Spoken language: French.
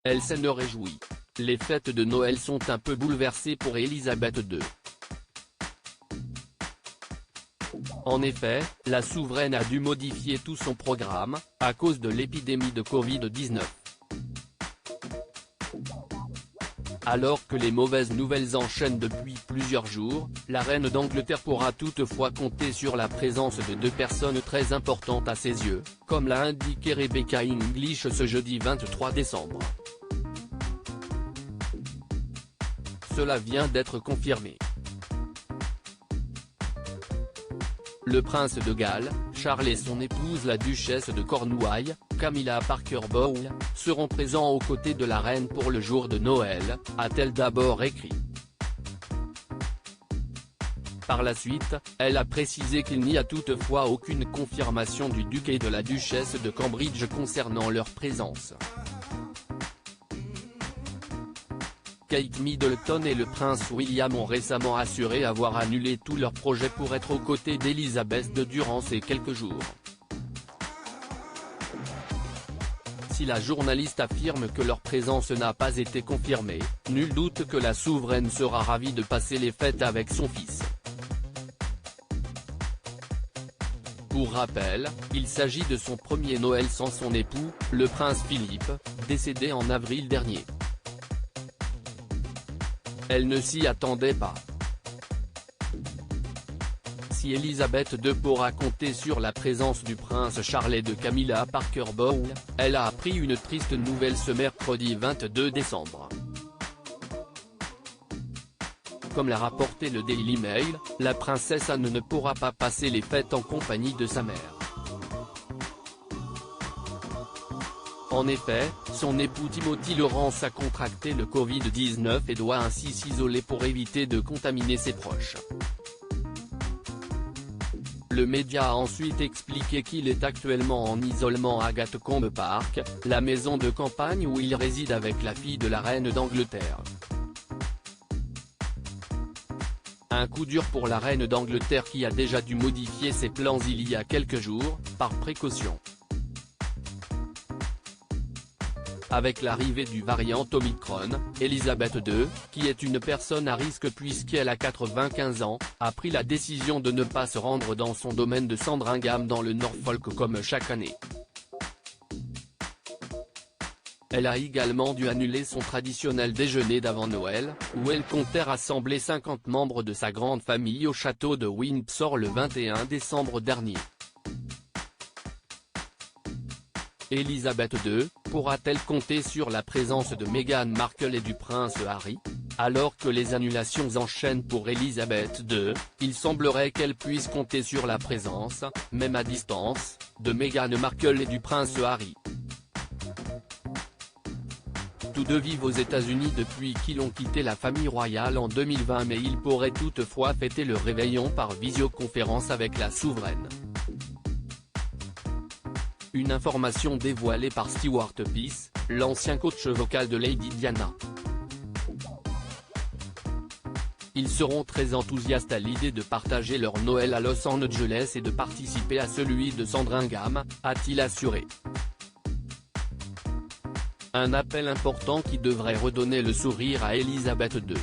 Elle s'en réjouit. Les fêtes de Noël sont un peu bouleversées pour Elisabeth II. En effet, la souveraine a dû modifier tout son programme, à cause de l'épidémie de Covid-19. Alors que les mauvaises nouvelles enchaînent depuis plusieurs jours, la reine d'Angleterre pourra toutefois compter sur la présence de deux personnes très importantes à ses yeux, comme l'a indiqué Rebecca English ce jeudi 23 décembre. Cela vient d'être confirmé. Le prince de Galles, Charles et son épouse la duchesse de Cornouailles, Camilla Parker Bowles, seront présents aux côtés de la reine pour le jour de Noël, a-t-elle d'abord écrit. Par la suite, elle a précisé qu'il n'y a toutefois aucune confirmation du duc et de la duchesse de Cambridge concernant leur présence. Kate Middleton et le prince William ont récemment assuré avoir annulé tous leurs projets pour être aux côtés d'Elisabeth II durant ces quelques jours. Si la journaliste affirme que leur présence n'a pas été confirmée, nul doute que la souveraine sera ravie de passer les fêtes avec son fils. Pour rappel, il s'agit de son premier Noël sans son époux, le prince Philippe, décédé en avril dernier. Elle ne s'y attendait pas. Si Elisabeth II pourra compter sur la présence du prince Charles et de Camilla Parker Bowles, elle a appris une triste nouvelle ce mercredi 22 décembre. Comme l'a rapporté le Daily Mail, la princesse Anne ne pourra pas passer les fêtes en compagnie de sa mère. En effet, son époux Timothy Lawrence a contracté le Covid-19 et doit ainsi s'isoler pour éviter de contaminer ses proches. Le média a ensuite expliqué qu'il est actuellement en isolement à Gatcombe Park, la maison de campagne où il réside avec la fille de la reine d'Angleterre. Un coup dur pour la reine d'Angleterre qui a déjà dû modifier ses plans il y a quelques jours, par précaution. Avec l'arrivée du variant Omicron, Elisabeth II, qui est une personne à risque puisqu'elle a 95 ans, a pris la décision de ne pas se rendre dans son domaine de Sandringham dans le Norfolk comme chaque année. Elle a également dû annuler son traditionnel déjeuner d'avant Noël, où elle comptait rassembler 50 membres de sa grande famille au château de Windsor le 21 décembre dernier. Elisabeth II, pourra-t-elle compter sur la présence de Meghan Markle et du prince Harry? Alors que les annulations enchaînent pour Elisabeth II, il semblerait qu'elle puisse compter sur la présence, même à distance, de Meghan Markle et du prince Harry. Tous deux vivent aux États-Unis depuis qu'ils ont quitté la famille royale en 2020 mais ils pourraient toutefois fêter le réveillon par visioconférence avec la souveraine. Une information dévoilée par Stewart Pearce, l'ancien coach vocal de Lady Diana. Ils seront très enthousiastes à l'idée de partager leur Noël à Los Angeles et de participer à celui de Sandringham, a-t-il assuré. Un appel important qui devrait redonner le sourire à Elisabeth II.